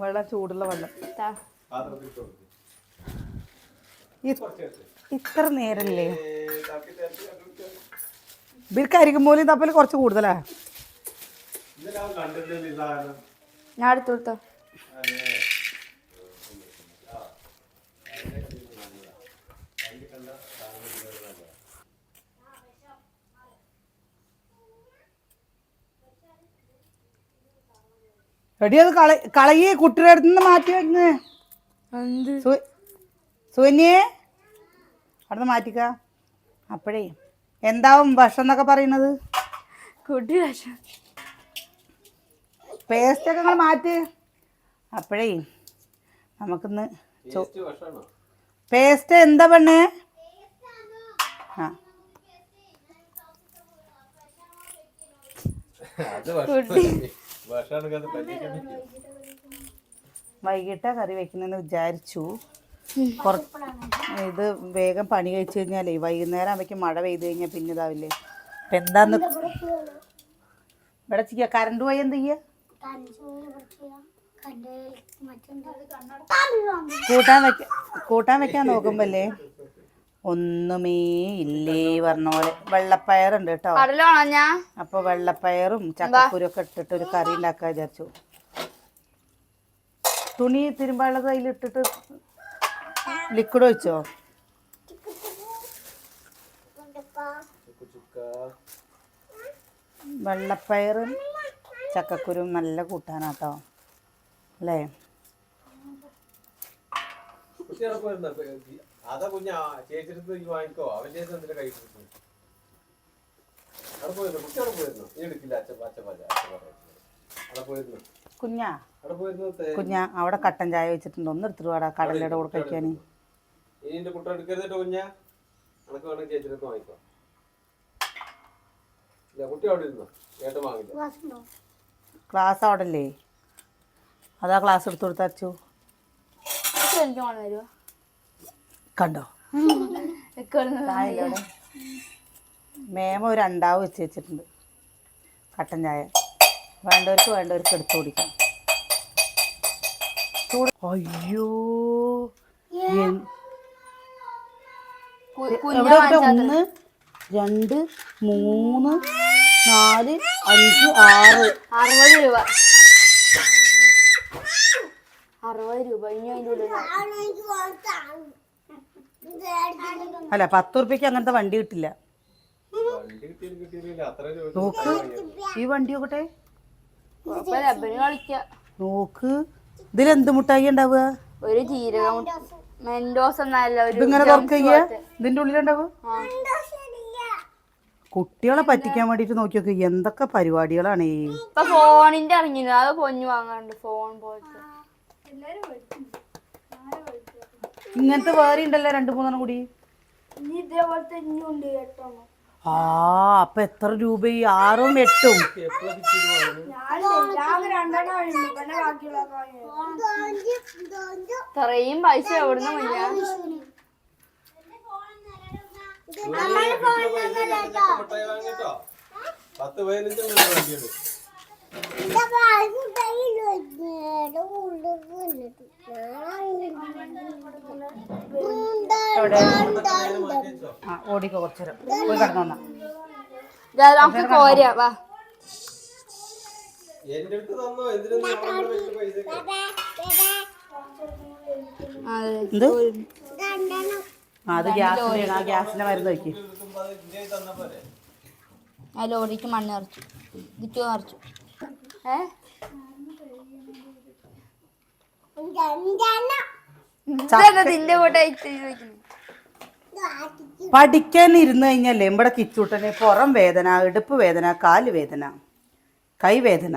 വെള്ളം ചൂടുള്ള വെള്ളം ഇത്ര നേരല്ലേ ഇവർക്ക് അരികുമ്പോലും തപ്പല് കുറച്ച് കൂടുതലാ. ഞാൻ എടുത്തു കൊടുത്തോ. എടി അത് കളയെ കുട്ടിയുടെ അടുത്ത് നിന്ന് മാറ്റി വെക്ക്. സുകന്യേ അവിടുന്ന് മാറ്റിക്ക. അപ്പോഴേ എന്താവും ഭക്ഷണം എന്നൊക്കെ പറയുന്നത്? കുട്ടി ഭക്ഷണം പേസ്റ്റൊക്കെ നിങ്ങൾ മാറ്റ്. അപ്പോഴേ നമുക്കിന്ന് പേസ്റ്റ് എന്താ പെണ്ണേ? ആ വൈകിട്ടാ കറി വെക്കുന്നെന്ന് വിചാരിച്ചു. ഇത് വേഗം പണി കഴിച്ചു കഴിഞ്ഞാലേ വൈകുന്നേരം ആവുമ്പോഴേക്കും മഴ പെയ്ത് കഴിഞ്ഞാൽ പിന്നെ ഇതാവില്ലേ. അപ്പം എന്താന്ന് ഇവിടെ ചെയ്യാ? കറണ്ട് പോയി എന്ത് ചെയ്യാ? കൂട്ടാൻ വെക്കാൻ നോക്കുമ്പല്ലേ ഒന്നുമേ ഇല്ലേ പറഞ്ഞ പോലെ. വെള്ളപ്പയറുണ്ട് കേട്ടോ. അപ്പൊ വെള്ളപ്പയറും ചക്കക്കുരും ഒക്കെ ഇട്ടിട്ട് ഒരു കറി ഉണ്ടാക്കാൻ വിചാരിച്ചു. തുണി തിരുമ്പാനുള്ളത് അതിലിട്ടിട്ട് ലിക്വിഡ് ഒഴിച്ചോ? വെള്ളപ്പയറും ചക്കക്കുരും നല്ല കൂട്ടാനാട്ടോ അല്ലേ? കുഞ്ഞാ അവിടെ കട്ടൻ ചായ വെച്ചിട്ടുണ്ട്. ഒന്ന് എടുത്തിട്ട് വാടാ കടലയുടെ കൂടെ കഴിക്കാൻ. ക്ലാസ് അവിടെ അല്ലേ? അതാ ക്ലാസ് എടുത്തു കൊടുത്തച്ചു. കണ്ടോ മേമ ഒരു അണ്ടാവ് വെച്ച് വെച്ചിട്ടുണ്ട്. കട്ടൻ ചായ വേണ്ടവർക്ക് എടുത്തു കുടിക്കാം. അയ്യോ എവിടെ 1 2 3 4 5 6 60 രൂപ. 60 രൂപ. ഇനി അതിൻ്റെ അല്ല 10 റുപ്യക്ക് അങ്ങനത്തെ വണ്ടി കിട്ടില്ല. നോക്ക് ഈ വണ്ടി നോക്കട്ടെ. നോക്ക് ഇതിലെന്ത് മുട്ടായി ഉണ്ടാവുക? ഒരു ജീരകം മെൻഡോസ് ഇതിങ്ങനെ തുറക്കുക. ഇതിന്റെ ഉള്ളിലുണ്ടാവുക. കുട്ടികളെ പറ്റിക്കാൻ വേണ്ടിട്ട് നോക്കി നോക്ക് എന്തൊക്കെ പരിപാടികളാണ്. ഇപ്പൊ ഫോണിന്റെ ഇറങ്ങിയത് അത് പൊന്നു വാങ്ങാണ്ട് ഫോൺ പോലത്തെ ഇങ്ങനത്തെ വേറെ ഉണ്ടല്ലോ 2-3 കൂടി. ആ അപ്പൊ എത്ര രൂപ? 6ഉം 8ഉം. ഇത്രയും പൈസ എവിടുന്ന മുന്നേ? ഓടിക്കോ കുറച്ചേരം പോയി കിടന്നോന്നാ. നമുക്ക് കോരാ വാ. അത് ഗ്യാസിന്റെ മരുന്ന് വയ്ക്കും. ആ ലോറിക്ക് മണ്ണ് നിറച്ചു. ഇതിക്ക് നിറച്ചു. പഠിക്കാൻ ഇരുന്ന് കഴിഞ്ഞല്ലേ ഇവിടെ കിച്ചൂട്ടന് പുറം വേദന, ഇടുപ്പ് വേദന, കാല് വേദന, കൈവേദന.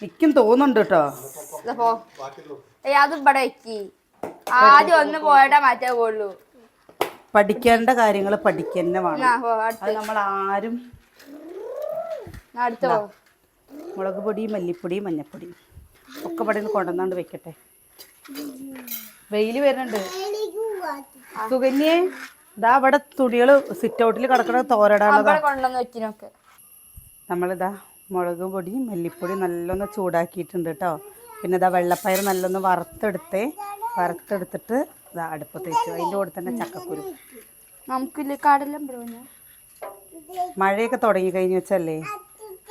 എനിക്കും തോന്നുന്നുണ്ട് കേട്ടോ. അത് ഇവിടെ വെക്കി. ആദ്യം ഒന്ന് പോയിട്ടാ മാറ്റേ പോളൂ. പഠിക്കേണ്ട കാര്യങ്ങൾ പഠിക്കന്നെ വേണം. അത് നമ്മൾ ആരും മുളക് പൊടി, മല്ലിപ്പൊടി, മഞ്ഞപ്പൊടി ഒക്കെ ഇവിടെ നിന്ന് കൊണ്ടുവന്നാണ്ട് വെക്കട്ടെ. വെയിൽ വരുന്നുണ്ട്. സുകന്യേ ഇതാ ഇവിടെ തുണികൾ സിറ്റ് ഔട്ടിൽ കിടക്കണ തോരടാനുള്ളതാ. നമ്മളിതാ മുളക് പൊടിയും മല്ലിപ്പൊടിയും നല്ലൊന്ന് ചൂടാക്കിയിട്ടുണ്ട് കേട്ടോ. പിന്നെ ഇതാ വെള്ളപ്പയർ നല്ലൊന്ന് വറുത്തെടുത്തിട്ട് ഇതാ അടുപ്പത്ത് വെച്ചു. അതിൻ്റെ കൂടെ തന്നെ ചക്കക്കുരു. നമുക്കില്ല കടലം മഴയൊക്കെ തുടങ്ങി കഴിഞ്ഞു വെച്ചല്ലേ,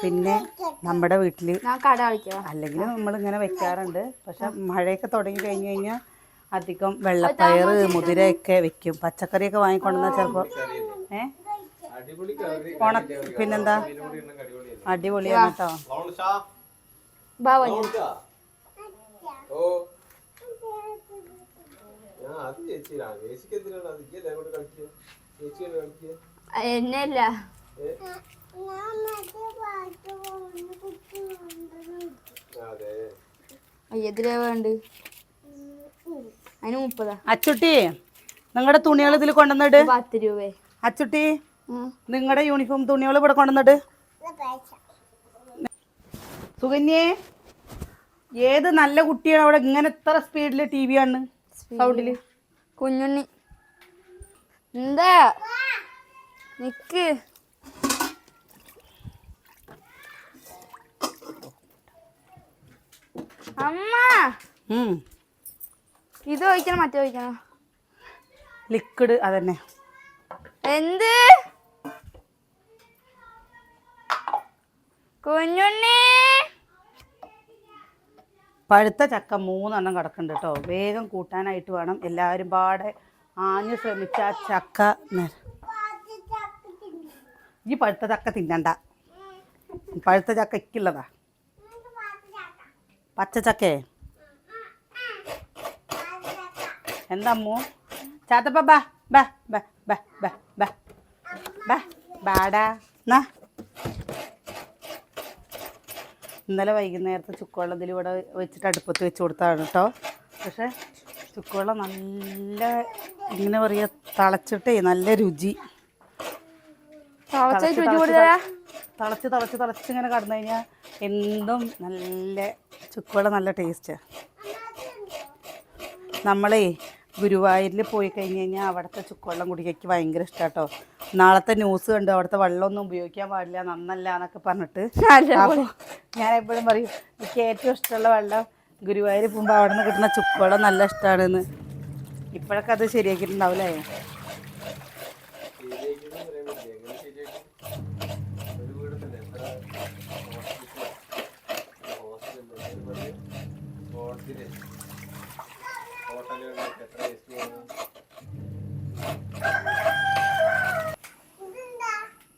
പിന്നെ നമ്മുടെ വീട്ടിൽ കട കളിക്കാം അല്ലെങ്കിൽ നമ്മളിങ്ങനെ വെക്കാറുണ്ട്. പക്ഷെ മഴയൊക്കെ തുടങ്ങി കഴിഞ്ഞ് കഴിഞ്ഞാൽ അധികം വെള്ളപ്പയർ മുതിരയൊക്കെ വെക്കും. പച്ചക്കറിയൊക്കെ വാങ്ങിക്കൊണ്ടുവന്നാൽ ചിലപ്പോൾ പിന്നെന്താ അടിപൊളിയാണ് കേട്ടോ. എന്നല്ല എതിരെ വേണ്ട അതിന് 30. അച്ചുട്ടി നിങ്ങളുടെ തുണികൾ ഇതിൽ കൊണ്ടുവന്നിട്ട് 10 രൂപ. അച്ചുട്ടി നിങ്ങളുടെ യൂണിഫോം തുണികൾ ഇവിടെ കൊണ്ടുവന്നിട്ട്. സുകന്യേ ഏത് നല്ല കുട്ടിയാണ് അവിടെ ഇങ്ങനെ ഇത്ര സ്പീഡിൽ TV ആണ് സൗണ്ടില്? കുഞ്ഞുണ്ണി എന്താ നിക്ക് അമ്മ. ഇത് ഒഴിക്കണം മറ്റേ ഒഴിക്കണം ലിക്വിഡ് അതന്നെ. എന്ത് കുഞ്ഞുണ്ണി? പഴുത്ത ചക്ക 3 എണ്ണം കിടക്കുന്നുണ്ട് കേട്ടോ. വേഗം കൂട്ടാനായിട്ട് വേണം. എല്ലാവരും പാടെ ആഞ്ഞ് ശ്രമിച്ച ആ ചക്ക. ഈ പഴുത്ത ചക്ക തിന്നണ്ട, പഴുത്ത ചക്ക ഇക്കുള്ളതാ. പച്ച ചക്കേ എന്താമ്മോ? ചാത്തപ്പ ബാ ബാ ബാ ബാ ബാ ബാ ബാ ബാടാ. ഇന്നലെ വൈകുന്നേരത്തെ ചുക്കുവെള്ളം ഇതിൽ ഇവിടെ വെച്ചിട്ട് അടുപ്പത്ത് വെച്ച് കൊടുത്തതാണ് കേട്ടോ. പക്ഷെ ചുക്കുവെള്ളം നല്ല ഇങ്ങനെ പറയുക തിളച്ചിട്ടേ നല്ല രുചി. തിളച്ച് ഇങ്ങനെ കടന്നു കഴിഞ്ഞാൽ എന്തും നല്ല ചുക്കുവെള്ളം നല്ല ടേസ്റ്റ്. നമ്മളേ ഗുരുവായൂരിൽ പോയി കഴിഞ്ഞ് കഴിഞ്ഞാൽ അവിടുത്തെ ചുക്കുവെള്ളം കുടിക്കാൻ ഭയങ്കര ഇഷ്ടമാണ് കേട്ടോ. നാളത്തെ ന്യൂസ് കണ്ട് അവിടുത്തെ വെള്ളമൊന്നും ഉപയോഗിക്കാൻ പാടില്ല, നന്നല്ല എന്നൊക്കെ പറഞ്ഞിട്ട്. അപ്പോൾ ഞാൻ എപ്പോഴും പറയും എനിക്ക് ഏറ്റവും ഇഷ്ടമുള്ള വെള്ളം ഗുരുവായൂർ പോകുമ്പോൾ അവിടെ നിന്ന് കിട്ടുന്ന ചുക്കുവെള്ളം നല്ല ഇഷ്ടമാണെന്ന്. ഇപ്പോഴൊക്കെ അത് ശരിയാക്കിയിട്ടുണ്ടാവില്ലേ?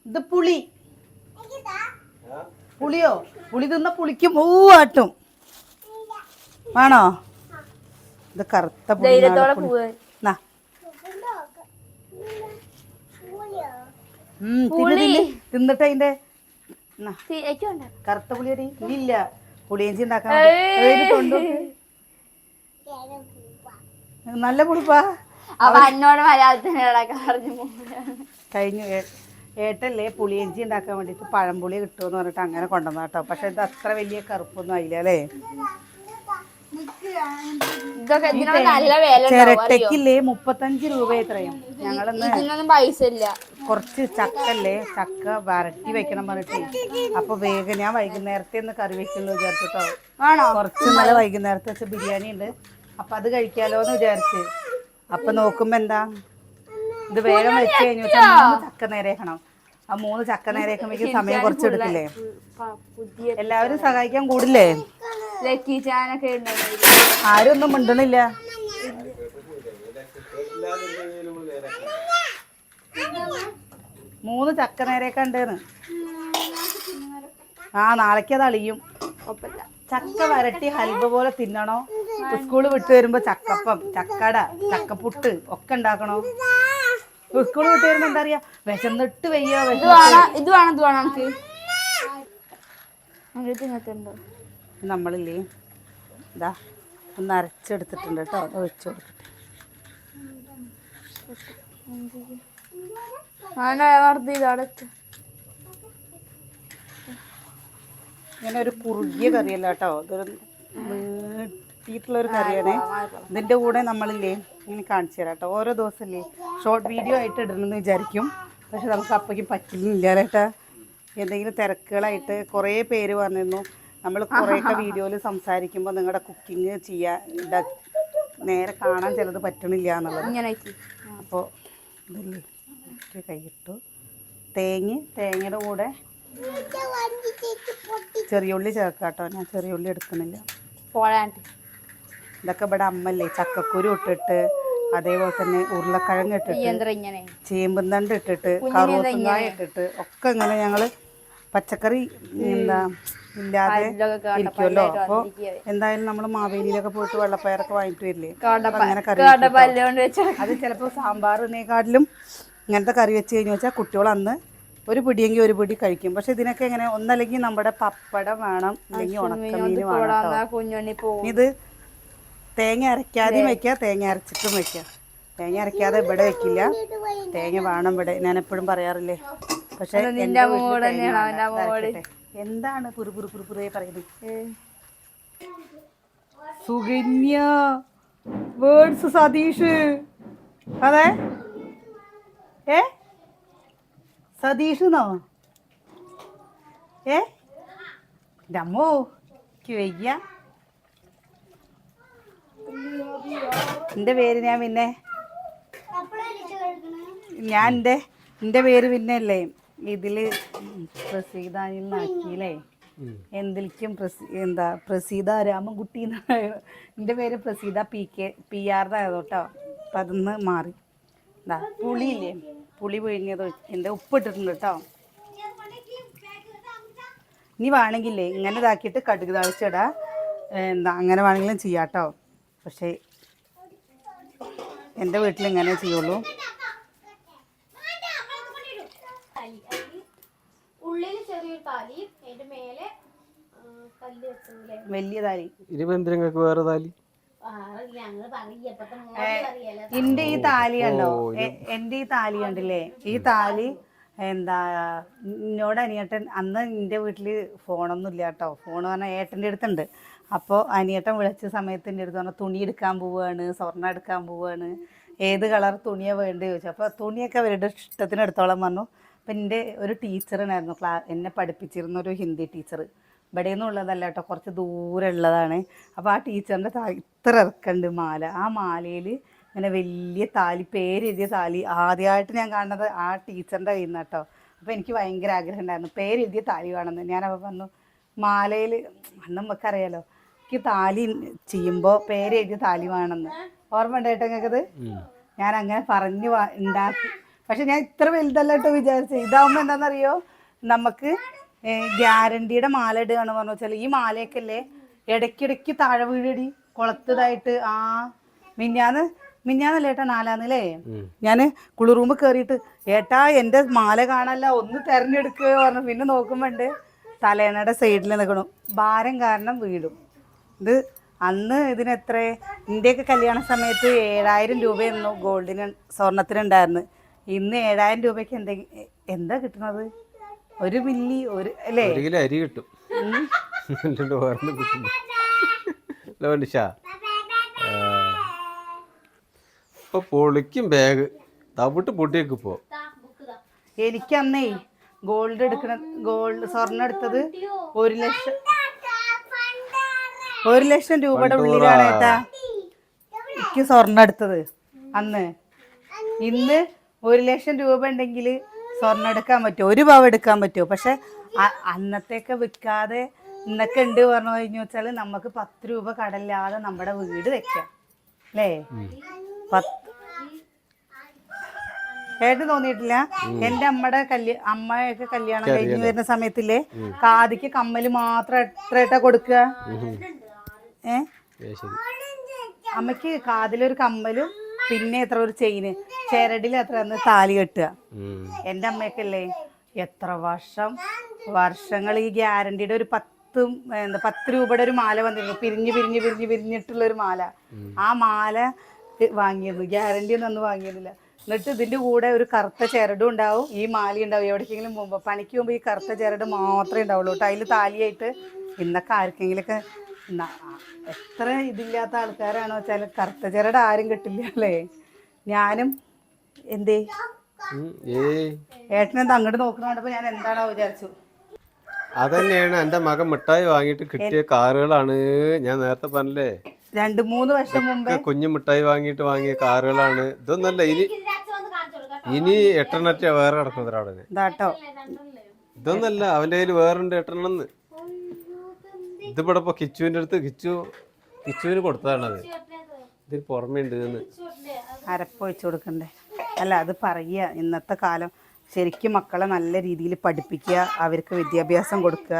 ഇത് പുളിയോ? പുളി തിന്ന പുളിക്കും ആട്ടും ആണോ? ഇത് കറുത്ത തിന്നിട്ട് അതിന്റെ കറുത്ത പുളിയടി ഇല്ല. പുളിയഞ്ചി ഉണ്ടാക്കാൻ നല്ല പുളിപ്പാ. കഴിഞ്ഞു ഏട്ടല്ലേ പുളിയഞ്ചി ഉണ്ടാക്കാൻ വേണ്ടിയിട്ട് പഴംപുളി കിട്ടുമെന്ന് പറഞ്ഞിട്ട് അങ്ങനെ കൊണ്ടുവന്ന കേട്ടോ. പക്ഷെ ഇത് അത്ര വലിയ കറുപ്പൊന്നും ആയില്ല അല്ലേ? ചിരട്ടക്കില്ലേ 35 രൂപ എത്രയും. ഞങ്ങളിന്ന് പൈസ ഇല്ല, കുറച്ച് ചക്കല്ലേ, ചക്ക വരട്ടി വെക്കണം പറഞ്ഞിട്ട്. അപ്പൊ വേഗം ഞാൻ വൈകുന്നേരത്തെ ഒന്ന് കറി വെക്കുന്നു വിചാരിച്ചിട്ടോ. കുറച്ച് നല്ല വൈകുന്നേരത്തെ വെച്ച ബിരിയാണി ഉണ്ട്, അപ്പൊ അത് കഴിക്കാലോ എന്ന് വിചാരിച്ച്. അപ്പൊ നോക്കുമ്പോ എന്താ ഇത് വേഗം വെച്ച് കഴിഞ്ഞു 3 ചക്ക നേരേക്കണം. ആ 3 ചക്ക നേരേക്കുമ്പോഴേക്കും സമയം കുറച്ചെടുക്കില്ലേ? എല്ലാവരും സഹായിക്കാൻ കൂടില്ലേ? ആരും ഒന്നും മിണ്ടണില്ല. മൂന്ന് ചക്ക നേരെയൊക്കെ ഉണ്ടെന്ന്. നാളേക്ക് അത് അളിയും. ചക്ക വരട്ടി ഹൽവ പോലെ തിന്നണോ? സ്കൂള് വിട്ട് വരുമ്പോ ചക്കപ്പം, ചക്കട, ചക്കപ്പുട്ട് ഒക്കെ ഉണ്ടാക്കണോ? സ്കൂള് വിട്ട് വരുമ്പോ എന്താ അറിയാ, വിശന്നിട്ട് വയ്യോ. നമ്മളില്ലേ ഇതാ ഒന്ന് അരച്ചെടുത്തിട്ടുണ്ട് കേട്ടോ. അത് വെച്ച് കൊടുക്കട്ടെ. ഇങ്ങനെ ഒരു കുറുകിയ കറിയല്ല കേട്ടോ, ഇതൊരു നീട്ടിയിട്ടുള്ളൊരു കറിയാണ്. ഇതിൻ്റെ കൂടെ നമ്മളില്ലേ ഇങ്ങനെ കാണിച്ചു തരാം കേട്ടോ. ഓരോ ദിവസമല്ലേ ഷോർട്ട് വീഡിയോ ആയിട്ട് ഇടണമെന്ന് വിചാരിക്കും, പക്ഷെ നമുക്ക് അപ്പോഴേക്കും പറ്റില്ല കേട്ടാ. എന്തെങ്കിലും തിരക്കുകളായിട്ട് കുറേ പേര് പറഞ്ഞിരുന്നു നമ്മൾ കുറേയൊക്കെ വീഡിയോയിൽ സംസാരിക്കുമ്പോൾ നിങ്ങളുടെ കുക്കിംഗ് ചെയ്യാൻ നേരെ കാണാൻ ചിലത് പറ്റണില്ല എന്നുള്ളത്. അപ്പോൾ ഇതല്ലേ കൈയിട്ടു തേങ്ങയുടെ കൂടെ ചെറിയ ഉള്ളി ചേർക്കാട്ടോ. ഞാൻ ചെറിയ ഉള്ളി എടുക്കണില്ല. ഇതൊക്കെ ഇവിടെ അമ്മല്ലേ ചക്കക്കുരു ഇട്ടിട്ട് അതേപോലെ തന്നെ ഉരുളക്കിഴങ്ങ് ഇട്ടിട്ട് ചേമ്പുന്തണ്ട് ഇട്ടിട്ട് കറുവപ്പുങ്കായ ഇട്ടിട്ട് ഒക്കെ ഇങ്ങനെ ഞങ്ങൾ പച്ചക്കറി എന്താ ഇല്ലാതെ ഇരിക്കുമല്ലോ. അപ്പോൾ എന്തായാലും നമ്മൾ മാവേലിയിലൊക്കെ പോയിട്ട് വെള്ളപ്പയറൊക്കെ വാങ്ങിട്ട് വരില്ലേ, അങ്ങനെ കറി അത് ചിലപ്പോൾ സാമ്പാറിനെക്കാട്ടിലും ഇങ്ങനത്തെ കറി വെച്ച് കഴിഞ്ഞ് വെച്ചാൽ കുട്ടികൾ അന്ന് ഒരു പിടിയെങ്കിൽ ഒരു പിടി കഴിക്കും. പക്ഷെ ഇതിനൊക്കെ ഇങ്ങനെ ഒന്നല്ലെങ്കിൽ നമ്മുടെ പപ്പടം വേണം, അല്ലെങ്കിൽ ഉണക്കമീൻ വേണം. ഇത് തേങ്ങ അരയ്ക്കാതെയും വയ്ക്കാം, തേങ്ങ അരച്ചിട്ടും വയ്ക്കാം. തേങ്ങ അരയ്ക്കാതെ ഇവിടെ വെക്കില്ല, തേങ്ങ വേണം ഇവിടെ. ഞാൻ എപ്പോഴും പറയാറില്ലേ. പക്ഷെ എന്താണ് പുറേ പറയുന്നത്? സുകന്യ വേർഡ്സ് സതീഷ്. അതെ സതീഷ് എന്നോ? ഡമ്മോ വയ്യ. എൻ്റെ പേര് എൻ്റെ പേര് പിന്നെ അല്ലേ ഇതിൽ പ്രസീതാനിന്നാക്കിയില്ലേ, എന്തിലേക്കും എന്താ പ്രസീത രാമൻകുട്ടി എന്നാണ് എൻ്റെ പേര്. പ്രസീത PR കേട്ടോ. അപ്പം അതിന്ന് മാറി. എന്താ പുളിയില്ലേ, പുളി പിഴിഞ്ഞത് എൻ്റെ ഉപ്പിട്ടിട്ടുണ്ട് കേട്ടോ. ഇനി വേണമെങ്കിലേ ഇങ്ങനെ ഇതാക്കിയിട്ട് കടുക് താളിച്ചിടാം, എന്താ അങ്ങനെ വേണമെങ്കിലും ചെയ്യാം കേട്ടോ. പക്ഷേ എൻ്റെ വീട്ടിൽ ഇങ്ങനെ ചെയ്യുള്ളൂ. വലിയ താലി വേറെ താലി എൻ്റെ ഈ താലി കണ്ടോ, എൻ്റെ ഈ താലി കണ്ടില്ലേ, ഈ താലി എന്താ എന്നോട് അനിയേട്ടൻ അന്ന് എൻ്റെ വീട്ടിൽ ഫോണൊന്നും ഇല്ല കേട്ടോ. ഫോൺ പറഞ്ഞാൽ ഏട്ടൻ്റെ അടുത്തുണ്ട്. അപ്പോൾ അനിയേട്ടൻ വിളിച്ച സമയത്ത് എൻ്റെ അടുത്ത് പറഞ്ഞാൽ തുണി എടുക്കാൻ പോവുകയാണ്, സ്വർണ്ണം എടുക്കാൻ പോവുകയാണ്, ഏത് കളർ തുണിയാണ് വേണ്ടത് ചോദിച്ചു. അപ്പോൾ തുണിയൊക്കെ അവരുടെ ഇഷ്ടത്തിന് എടുത്തോളം പറഞ്ഞു. അപ്പം എൻ്റെ ഒരു ടീച്ചറിനായിരുന്നു എന്നെ പഠിപ്പിച്ചിരുന്ന ഒരു ഹിന്ദി ടീച്ചർ. ഇവിടെ നിന്നുള്ളതല്ല കേട്ടോ, കുറച്ച് ദൂരം ഉള്ളതാണ്. അപ്പോൾ ആ ടീച്ചറിൻ്റെ ഇത്ര ഇറക്കുന്നുണ്ട് മാല. ആ മാലയിൽ ഇങ്ങനെ വലിയ താലി, പേരെഴുതിയ താലി ആദ്യമായിട്ട് ഞാൻ കാണുന്നത് ആ ടീച്ചറിൻ്റെ കയ്യിൽ നിന്ന് കേട്ടോ. അപ്പോൾ എനിക്ക് ഭയങ്കര ആഗ്രഹം ഉണ്ടായിരുന്നു പേരെഴുതിയ താലി വേണമെന്ന്. ഞാനപ്പോൾ പറഞ്ഞു മാലയിൽ അന്ന് നമുക്കറിയാലോ, എനിക്ക് താലി ചെയ്യുമ്പോൾ പേരെഴുതിയ താലി വേണമെന്ന്. ഓർമ്മ ഉണ്ടായിട്ടോ നിങ്ങൾക്കത്? ഞാൻ അങ്ങനെ പറഞ്ഞ് ഉണ്ടാക്കി. പക്ഷെ ഞാൻ ഇത്ര വലുതല്ല കേട്ടോ വിചാരിച്ചത്. ഇതാവുമ്പോൾ എന്താണെന്നറിയോ, നമുക്ക് ഗ്യാരണ്ടിയുടെ മാല ഇടുകയാണ് പറഞ്ഞു വെച്ചാൽ ഈ മാലയൊക്കെ അല്ലേ ഇടയ്ക്കിടയ്ക്ക് താഴെ വീഴടി കുളത്തതായിട്ട്. മിഞ്ഞാന്നല്ലേ ഏട്ടാ 4-ന്നല്ലേ ഞാൻ കുളിറൂമ്പ് കയറിയിട്ട് ഏട്ടാ എൻ്റെ മാല കാണല്ല, ഒന്ന് തിരഞ്ഞെടുക്കുക പറഞ്ഞു. പിന്നെ നോക്കുമ്പോണ്ട് തലേണയുടെ സൈഡിൽ നിൽക്കണം, ഭാരം കാരണം വീഴും. ഇത് അന്ന് ഇതിനെത്ര, ഇന്ത്യയൊക്കെ കല്യാണ സമയത്ത് 7000 രൂപയായിരുന്നു ഗോൾഡിന് സ്വർണത്തിനുണ്ടായിരുന്നു. ഇന്ന് 7000 രൂപയ്ക്ക് എന്താ കിട്ടുന്നത്? 1 മില്ലി അല്ലേ, 1 കിലോ അരി കിട്ടും. ഇപ്പൊ പൊളിക്കും ബാഗ് തവിട്ട് പൊട്ടിയേക്ക് പോ. എനിക്കന്നേ ഗോൾഡ് സ്വർണ്ണം എടുത്തത് 1 ലക്ഷം രൂപയുടെ ഉള്ളിലാണ് ഏട്ടാ എനിക്ക് സ്വർണ്ണം എടുത്തത് അന്ന്. ഇന്ന് 1 ലക്ഷം രൂപ ഉണ്ടെങ്കിൽ സ്വർണ്ണം എടുക്കാൻ പറ്റുമോ, 1 പവൻ എടുക്കാൻ പറ്റുമോ? പക്ഷെ അന്നത്തേക്ക് വിൽക്കാതെ ഇന്നൊക്കെ ഉണ്ട് പറഞ്ഞു കഴിഞ്ഞു വെച്ചാൽ നമുക്ക് 10 രൂപ കടലില്ലാതെ നമ്മുടെ വീട് വെക്കാം അല്ലേ? 10 ഏട്ടന് തോന്നിയിട്ടില്ല? എൻ്റെ അമ്മയൊക്കെ കല്യാണം കഴിഞ്ഞ് വരുന്ന സമയത്തില്ലേ കാതിക്ക് കമ്മല് മാത്രം എത്ര ഏട്ടാ കൊടുക്കുക? അമ്മയ്ക്ക് കാതിലൊരു കമ്മലും പിന്നെ എത്ര ഒരു ചെയിന്, ചെരടിൽ എത്ര അന്ന് താലി കെട്ടുക. എൻ്റെ അമ്മയൊക്കെ അല്ലേ എത്ര വർഷങ്ങൾ ഈ ഗ്യാരണ്ടിയുടെ ഒരു 10 രൂപയുടെ ഒരു മാല വന്നിരുന്നു, പിരിഞ്ഞിട്ടുള്ളൊരു മാല. ആ മാല വാങ്ങിയിരുന്നു, ഗ്യാരണ്ടി ഒന്നും അന്ന് വാങ്ങിയിരുന്നില്ല. എന്നിട്ട് ഇതിൻ്റെ കൂടെ ഒരു കറുത്ത ചിരടും ഉണ്ടാവും, ഈ മാല ഉണ്ടാവും. എവിടേക്കെങ്കിലും പോകുമ്പോൾ പണിക്ക് പോകുമ്പോൾ ഈ കറുത്ത ചിരട് മാത്രമേ ഉണ്ടാവുള്ളൂ കേട്ടോ. അതിൽ താലിയായിട്ട് ഇന്നൊക്കെ ആർക്കെങ്കിലൊക്കെ എത്ര ഇതില്ലാത്ത ആൾക്കാരാണോ വെച്ചാൽ കറുത്ത ചിരട് ആരും കിട്ടില്ല അല്ലേ? ഞാനും ഏട്ടനെന്താ അങ്ങോട്ട് നോക്കണ കണ്ടപ്പോൾ ഞാൻ എന്താണോ വിചാരിച്ചു. അതന്നെയാണ് എൻ്റെ മകൻ മിഠായി വാങ്ങിയിട്ട് കിട്ടിയ കാറുകളാണ്. ഞാൻ നേരത്തെ പറഞ്ഞില്ലേ 2-3 വർഷം മുമ്പേ കുഞ്ഞു മിഠായി വാങ്ങിയ കാറുകളാണ്. ഇതൊന്നല്ല, ഇനി 8 വേറെ കിടക്കുന്നത് അവിടെ. ഇതാട്ടോ. ഇതൊന്നല്ല, അവൻ്റെ കയ്യിൽ വേറുണ്ട് 8. ഇതിവിടെ ഇപ്പൊ കിച്ചുവിൻ്റെ അടുത്ത് കിച്ചുവിന് കൊടുത്തതാണത്. ഇതിന് പുറമേ ഉണ്ട് എന്ന് അരപ്പൊഴിച്ചു കൊടുക്കണ്ടേ? അല്ല, അത് പറയുക. ഇന്നത്തെ കാലം ശരിക്കും മക്കളെ നല്ല രീതിയിൽ പഠിപ്പിക്കുക, അവർക്ക് വിദ്യാഭ്യാസം കൊടുക്കുക.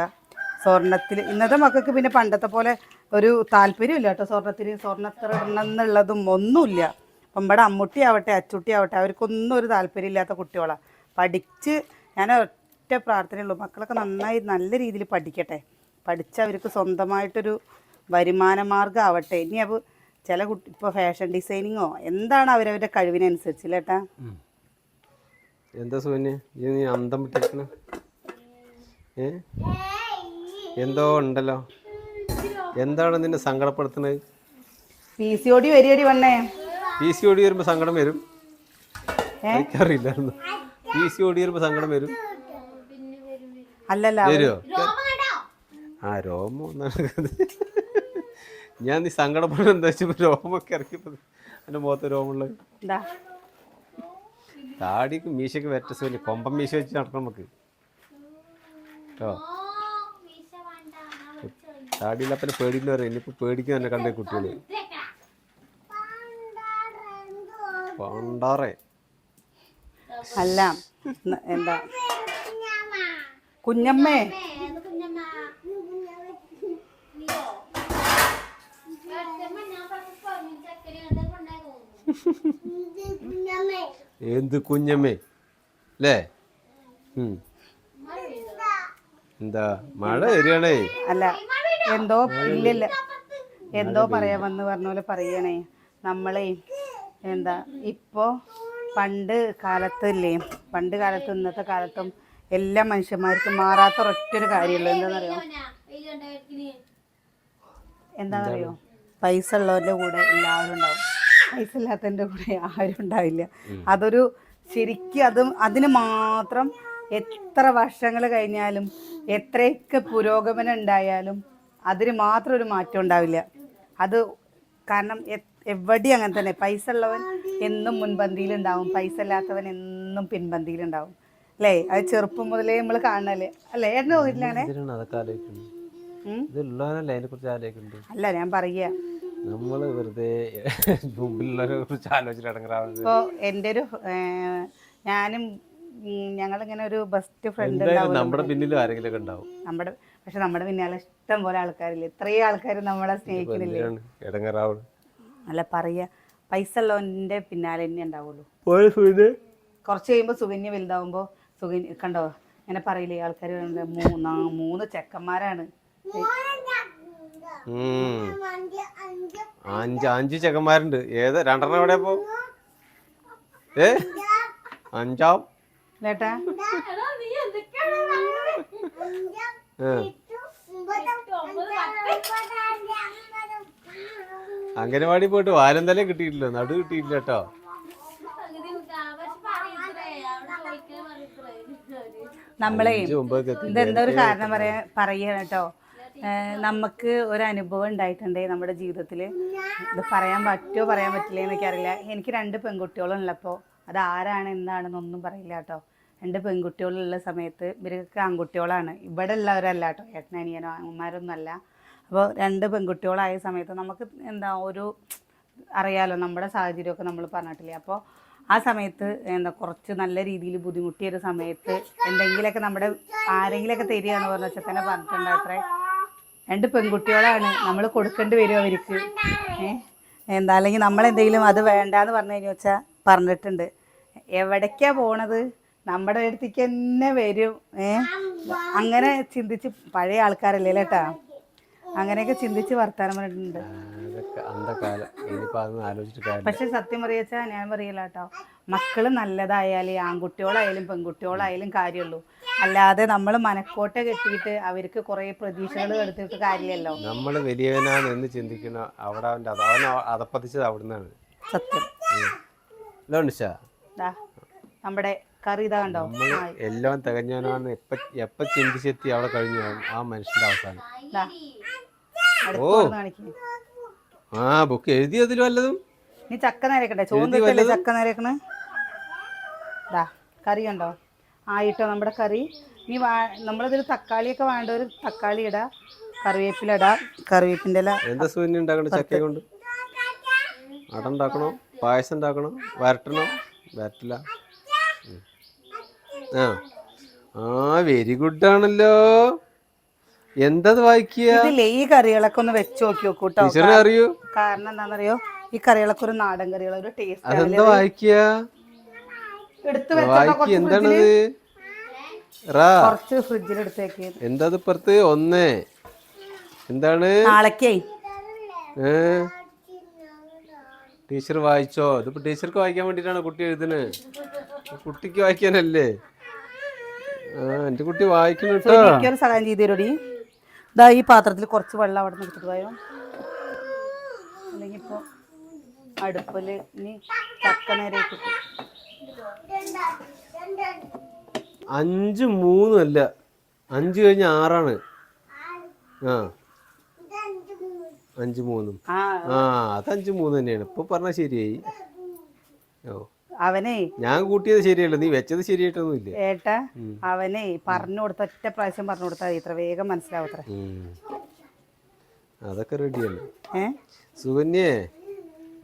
സ്വർണത്തിൽ ഇന്നത്തെ മക്കൾക്ക് പിന്നെ പണ്ടത്തെ പോലെ ഒരു താല്പര്യമില്ല കേട്ടോ. സ്വർണ്ണത്ര ഇടണം എന്നുള്ളതും ഒന്നുമില്ല. അപ്പം ഇവിടെ അമ്മുട്ടി ആവട്ടെ അച്ചുട്ടി ആവട്ടെ അവർക്കൊന്നും ഒരു താല്പര്യമില്ലാത്ത കുട്ടികളാണ്. പഠിച്ച് ഞാൻ ഒറ്റ പ്രാർത്ഥനയുള്ളൂ, മക്കളൊക്കെ നന്നായി നല്ല രീതിയിൽ പഠിക്കട്ടെ. പഠിച്ച് അവർക്ക് സ്വന്തമായിട്ടൊരു വരുമാന മാർഗ്ഗം ആവട്ടെ. ഇനി അപ്പോൾ ചില കുട്ടി ഇപ്പോൾ ഫാഷൻ ഡിസൈനിങ്ങോ എന്താണ് അവരവരുടെ കഴിവിനനുസരിച്ച് ചേട്ടാ. എന്താ സോന്യ നീ അന്തം വിട്ടിരിക്കണ? എന്തോ ഉണ്ടല്ലോ. എന്താണ് നിന്നെ സങ്കടപ്പെടുത്തുന്നത്? PCOD വരികടി വന്നേ. PCOD വരുമ്പോ സങ്കടം വരും? എനിക്കറിയില്ലായിരുന്നു. PCOD വരുമ്പോ സങ്കടം വരും? അല്ലല്ല വരുമോ? ആ രോമം ഞാൻ നീ സങ്കടപ്പെടുന്നത് എന്താ വെച്ചപ്പോ രോമൊക്കെ ഇറക്കിപ്പോ എൻ്റെ മുഖത്ത് രോമുള്ളത്. താടിക്ക് മീശക്ക് വ്യത്യസ്തമില്ല. കൊമ്പം മീശ വെച്ച് നടക്കണം നമുക്ക് കേട്ടോ. താടിയില്ലപ്പനെ പേടിയില്ല പറയാം. ഇനിയിപ്പോൾ പേടിക്കും തന്നെ കണ്ടേ കുട്ടികൾ. പണ്ടാറേ അല്ല എന്താ കുഞ്ഞമ്മേ, എന്ത് കുഞ്ഞമ്മേ അല്ലേ? എന്താ മഴ വരികയാണേ? അല്ല എന്തോ ഇല്ലല്ല എന്തോ പറയാമെന്ന് പറഞ്ഞ പോലെ പറയണേ. നമ്മളെ എന്താ ഇപ്പോൾ പണ്ട് കാലത്തില്ലേ, പണ്ട് കാലത്തും ഇന്നത്തെ കാലത്തും എല്ലാ മനുഷ്യന്മാർക്കും മാറാത്ത ഒരൊറ്റൊരു കാര്യമുള്ളൂ. എന്താണെന്നറിയോ? പൈസ ഉള്ളവരുടെ കൂടെ എല്ലാവരും ഉണ്ടാവും, പൈസ ഇല്ലാത്തതിൻ്റെ കൂടെ ആരും ഉണ്ടാവില്ല. അതൊരു ശരിക്കും അതിന് മാത്രം എത്ര വർഷങ്ങൾ കഴിഞ്ഞാലും എത്രയൊക്കെ പുരോഗമനം ഉണ്ടായാലും അതിന് മാത്രം ഒരു മാറ്റം ഉണ്ടാവില്ല. അത് കാരണം എവിടെയും അങ്ങനെ തന്നെ. പൈസ ഉള്ളവൻ എന്നും മുൻപന്തിയിലുണ്ടാവും, പൈസ ഇല്ലാത്തവൻ എന്നും പിൻപന്തിയിലുണ്ടാവും അല്ലേ? അത് ചെറുപ്പം മുതലേ നമ്മൾ കാണണല്ലേ അല്ലേ? ഏട്ടന് തോന്നിയില്ല അങ്ങനെ? അല്ല ഞാൻ പറയുക, നമ്മള് വെറുതെ കുറിച്ച് ആലോചിച്ചിട്ട് ഇപ്പോൾ എൻ്റെ ഒരു ഞാനും ഞങ്ങളിങ്ങനെ ഒരു ബെസ്റ്റ് ഫ്രണ്ട് നമ്മുടെ പിന്നിലും ആരെങ്കിലും ഉണ്ടാവും. പക്ഷെ നമ്മുടെ പിന്നാലെ ഇഷ്ടം പോലെ ആൾക്കാരില്ലേ, ഇത്രയും ആൾക്കാർ നമ്മളെ സ്നേഹിക്കുന്നില്ലേ? അല്ല പറയുക, പൈസ ഉള്ളവൻ്റെ പിന്നാലെ തന്നെ ഉണ്ടാവുള്ളൂ. കുറച്ച് കഴിയുമ്പോൾ സുകന്യ വലുതാവുമ്പോൾ സുകന്യ കണ്ടോ ഇങ്ങനെ പറയില്ലേ ആൾക്കാർ, 3 ചെക്കന്മാരാണ്. 5 ചെക്കന്മാരുണ്ട്. ഏത് 2 എവിടെ പോ? 5 ലേട്ടാ അംഗനവാടി പോയിട്ട് വാലന്തല കിട്ടിയിട്ടില്ല, നടു കിട്ടിയിട്ടില്ല കേട്ടോ. നമ്മളെ ഇതെന്താ ഒരു കാരണം പറയാ കേട്ടോ. നമുക്ക് ഒരു അനുഭവം ഉണ്ടായിട്ടുണ്ട് നമ്മുടെ ജീവിതത്തിൽ. ഇത് പറയാൻ പറ്റുമോ പറയാൻ പറ്റില്ല എന്നൊക്കെ. എനിക്ക് 2 പെൺകുട്ടികളുള്ളപ്പോൾ അത് ആരാണ് എന്താണെന്നൊന്നും പറയില്ല കേട്ടോ. 2 പെൺകുട്ടികളുള്ള സമയത്ത് ഇവർക്ക് ആൺകുട്ടികളാണ്, ഇവിടെ ഉള്ളവരല്ല കേട്ടോ, ഏട്ടനനിയനോ അമ്മമാരൊന്നും അല്ല. അപ്പോൾ 2 പെൺകുട്ടികളായ സമയത്ത് നമുക്ക് എന്താ ഒരു അറിയാലോ നമ്മുടെ സാഹചര്യമൊക്കെ നമ്മൾ പറഞ്ഞിട്ടില്ലേ. അപ്പോൾ ആ സമയത്ത് എന്താ കുറച്ച് നല്ല രീതിയിൽ ബുദ്ധിമുട്ടിയൊരു സമയത്ത് എന്തെങ്കിലുമൊക്കെ നമ്മുടെ ആരെങ്കിലുമൊക്കെ തരികയെന്ന് പറഞ്ഞ ചെക്കനെ പറഞ്ഞിട്ടുണ്ട്. അത്രേ 2 പെൺകുട്ടികളാണ്, നമ്മൾ കൊടുക്കേണ്ടി വരും അവർക്ക്. എന്താ അല്ലെങ്കിൽ നമ്മളെന്തെങ്കിലും അത് വേണ്ടാന്ന് പറഞ്ഞു കഴിഞ്ഞു വെച്ചാൽ പറഞ്ഞിട്ടുണ്ട്. എവിടേക്കാണ് പോണത്? നമ്മുടെ അടുത്തേക്ക് തന്നെ വരും. അങ്ങനെ ചിന്തിച്ച് പഴയ ആൾക്കാരല്ലേ കേട്ടാ, അങ്ങനെയൊക്കെ ചിന്തിച്ച് വർത്താനം പറഞ്ഞിട്ടുണ്ട്. പക്ഷെ സത്യം പറയാച്ചാ ഞാൻ പറയില്ല കേട്ടോ, മക്കള് നല്ലതായാലേ ആൺകുട്ടികളായാലും പെൺകുട്ടികളായാലും കാര്യമുള്ളൂ. അല്ലാതെ നമ്മൾ മനക്കോട്ട കെട്ടിയിട്ട് അവർക്ക് കുറെ പ്രതീക്ഷകൾ എടുത്തിട്ട് കാര്യമല്ലോ. നമ്മൾ വലിയവനാണ് എന്ന് ചിന്തിക്കുന്ന അവിടെ അവൻ അതപ്പതിച്ചത് അവിടുന്നാണ് സത്യം. നമ്മുടെ കറി ഇതാ കണ്ടോ ആയി. എല്ലാം തികഞ്ഞവനാണ് എപ്പ ചിന്തിച്ചെത്തി അവിടെ കഴിഞ്ഞു ആ മനുഷ്യന്റെ അവസാനം. ദാ, അടുപ്പ് തുറന്ന് കാണിക്ക്. ആ ബുക്ക് എഴുതിയതിലും വല്ലതും നീ ചക്ക നേരക്കട്ടെ ചോന്നിട്ടല്ലേ ചക്ക നേരക്കണ്. ദാ കറി കണ്ടോ ആയിട്ടോ നമ്മുടെ കറി. നീ നമ്മളിതിൽ തക്കാളിയൊക്കെ വേണ്ട ഒരു തക്കാളി ഇടാ, കറിവേപ്പില ഇടാ, കറിവേപ്പിൻ്റെ ഇല. എന്താ സൂര്യ ഉണ്ടാക്കണ ചക്ക കൊണ്ട്? അട ഉണ്ടാക്കണോ, പായസം ഉണ്ടാക്കണോ, വരട്ടണോ? വരട്ടില്ല. ആ വെരി ഗുഡ് ആണല്ലോ. എന്തത് വായിക്കുക? ഇതില്ലേ ഈ കറികളൊക്കെ ഒന്ന് വെച്ച് നോക്കി നോക്കൂട്ടോ. ടീച്ചറിനെ അറിയൂ? കാരണം എന്താണെന്നറിയോ, ഈ കറികളൊക്കെ ഒരു നാടൻ കറികൾ, ഒരു ടേസ്റ്റ്. അതെന്താ വായിക്കുക? എടുത്ത് എന്താണത്? കുറച്ച് ഫ്രിഡ്ജിൽ എടുത്തേക്ക്. എന്താ ഇപ്പുറത്ത്? ഒന്ന് എന്താണ്? നാളേക്കേ ടീച്ചർ വായിച്ചോ? ഇതിപ്പോ ടീച്ചർക്ക് വായിക്കാൻ വേണ്ടിട്ടാണ് കുട്ടി എഴുതുന്നത്, കുട്ടിക്ക് വായിക്കാനല്ലേ. എന്റെ കുട്ടി വായിക്കണം കേട്ടോ. എനിക്കൊരു സഹായം ചെയ്ത് തരുമോടി? ഇതാ ഈ പാത്രത്തിൽ കുറച്ച് വെള്ളം അവിടെ നിന്ന് എടുത്തിട്ട് പോയോ, അല്ലെങ്കിൽ ഇപ്പൊ അടുപ്പില് ഇനി ചക്ക നേരെ കിട്ടും. 5 3 അല്ല, 5 കഴിഞ്ഞ 6 ആ 5 3 അത് 5 3 തന്നെയാണ്. ഇപ്പൊ പറഞ്ഞ ശരിയായി. ഓ അവനെ ഞാൻ കൂട്ടിയത് ശരിയല്ല, നീ വെച്ചത് ശരിയായിട്ടൊന്നും ഇല്ല ഏട്ടാ. അവനെ പറഞ്ഞു കൊടുത്ത ഒറ്റ പ്രാവശ്യം പറഞ്ഞു കൊടുത്താൽ ഇത്ര വേഗം മനസ്സിലാവത്ര. അതൊക്കെ റെഡിയല്ലേ. സുകന്യേ,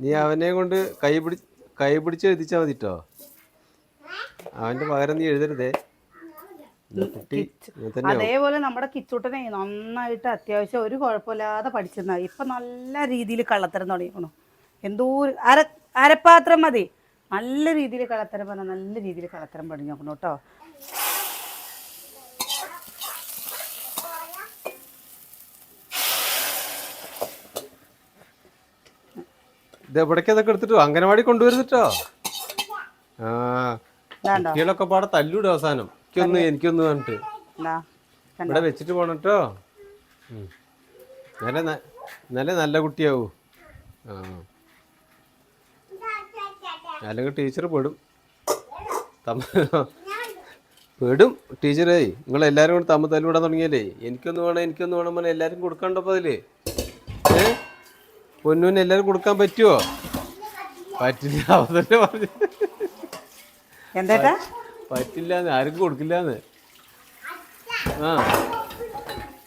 നീ അവനെ കൊണ്ട് കൈ പിടിച്ച് എഴുതിച്ചാ മതിട്ടോ. അവന്റെ പകരം നീ എഴുതരുതേ. അതേപോലെ നമ്മുടെ കിച്ചൂട്ടനെ നന്നായിട്ട് അത്യാവശ്യം ഒരു കുഴപ്പമില്ലാതെ പഠിച്ചിരുന്ന ഇപ്പൊ നല്ല രീതിയിൽ കള്ളത്തരം തുടങ്ങിക്കണു. എന്തോ അരപ്പാത്രം മതി, നല്ല രീതിയിൽ കള്ളത്തരം പറഞ്ഞ നല്ല രീതിയിൽ കള്ളത്തരം പഠിഞ്ഞു നോക്കണം കേട്ടോ. ഇത് എവിടേക്കതൊക്കെ എടുത്തിട്ടോ അംഗനവാടി കൊണ്ടുവരുന്നിട്ടോ. കുട്ടികളൊക്കെ പാടെ തല്ലൂടെ അവസാനം. എനിക്കൊന്ന് പറഞ്ഞിട്ട് ഇവിടെ വെച്ചിട്ട് പോണട്ടോ. നല്ല കുട്ടിയാവൂ. അല്ലെങ്കിൽ ടീച്ചർ പെടും. ടീച്ചറേ, നിങ്ങളെല്ലാരും കൂടെ തല്ലുവിടാൻ തുടങ്ങിയല്ലേ. എനിക്കൊന്ന് വേണം പറഞ്ഞാൽ എല്ലാരും കൊടുക്കണ്ടപ്പോ അതില്. പൊന്നൂന് എല്ലാരും കൊടുക്കാൻ പറ്റുമോ? പറ്റില്ല. അവതന്നെ പറഞ്ഞു പറ്റില്ലാന്ന്, ആർക്കും കൊടുക്കില്ലാന്ന്.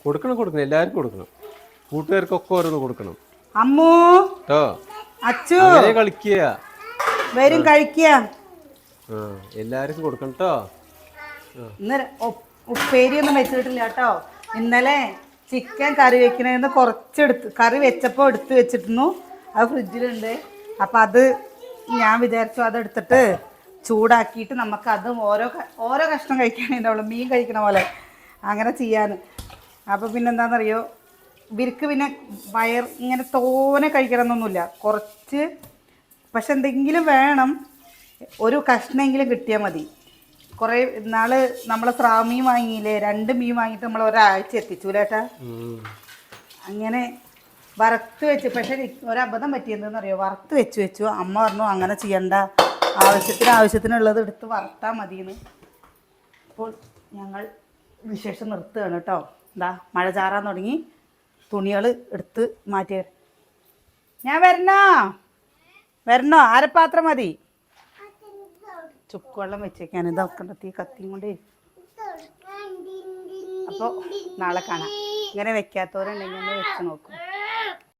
കൊടുക്കണം എല്ലാവർക്കും കൊടുക്കണം. കൂട്ടുകാർക്കൊക്കെ ഓരോന്ന് കൊടുക്കണം കേട്ടോ. അങ്ങനെ കളിക്കുക, വരും കഴിക്കുക, എല്ലാവർക്കും കൊടുക്കണം കേട്ടോ. ഇന്ന് ഉപ്പേരി ഒന്നും വെച്ചിട്ടില്ല കേട്ടോ. ഇന്നലെ ചിക്കൻ കറി വെക്കണേന്ന് കുറച്ചെടുത്ത് കറി വെച്ചപ്പോൾ എടുത്ത് വെച്ചിരുന്നു. അത് ഫ്രിഡ്ജിലുണ്ട്. അപ്പം അത് ഞാൻ വിചാരിച്ചു അതെടുത്തിട്ട് ചൂടാക്കിയിട്ട് നമുക്ക് അതും ഓരോ കഷ്ണം കഴിക്കാനുണ്ടാവുള്ളൂ, മീൻ കഴിക്കണ പോലെ അങ്ങനെ ചെയ്യാൻ. അപ്പോൾ പിന്നെ എന്താണെന്നറിയോ, ഇവർക്ക് പിന്നെ ഇങ്ങനെ തോനെ കഴിക്കണമെന്നൊന്നുമില്ല, കുറച്ച്. പക്ഷെ എന്തെങ്കിലും വേണം, ഒരു കഷ്ണമെങ്കിലും കിട്ടിയാൽ മതി. കുറേ നാള് നമ്മളെ സ്രാവ് മീൻ വാങ്ങിയില്ലേ, 2 മീൻ വാങ്ങിയിട്ട് നമ്മൾ ഒരാഴ്ച എത്തിച്ചൂലേട്ടാ. അങ്ങനെ വറുത്ത് വെച്ച്, പക്ഷെ ഒരബദ്ധം പറ്റിയെന്തെന്നറിയോ, വറുത്ത് വെച്ചു. അമ്മ പറഞ്ഞു അങ്ങനെ ചെയ്യണ്ട, ആവശ്യത്തിനുള്ളത് എടുത്ത് വറുത്താൽ മതിയെന്ന്. അപ്പോൾ ഞങ്ങൾ വിശേഷം നിർത്തുകയാണ് കേട്ടോ. എന്താ മഴ ചാറാൻ തുടങ്ങി, തുണികൾ എടുത്ത് മാറ്റിയ. ഞാൻ വരണോ? അരപ്പാത്രം മതി. ചുക്കുവെള്ളം വെച്ചേക്കാൻ ഇതൊക്കെ തീ കത്തിയും കൊണ്ടേ. അപ്പോൾ നാളെ കാണാം. ഇങ്ങനെ വെക്കാത്തവരുണ്ടെങ്കിൽ ഒന്ന് വെച്ച് നോക്കും.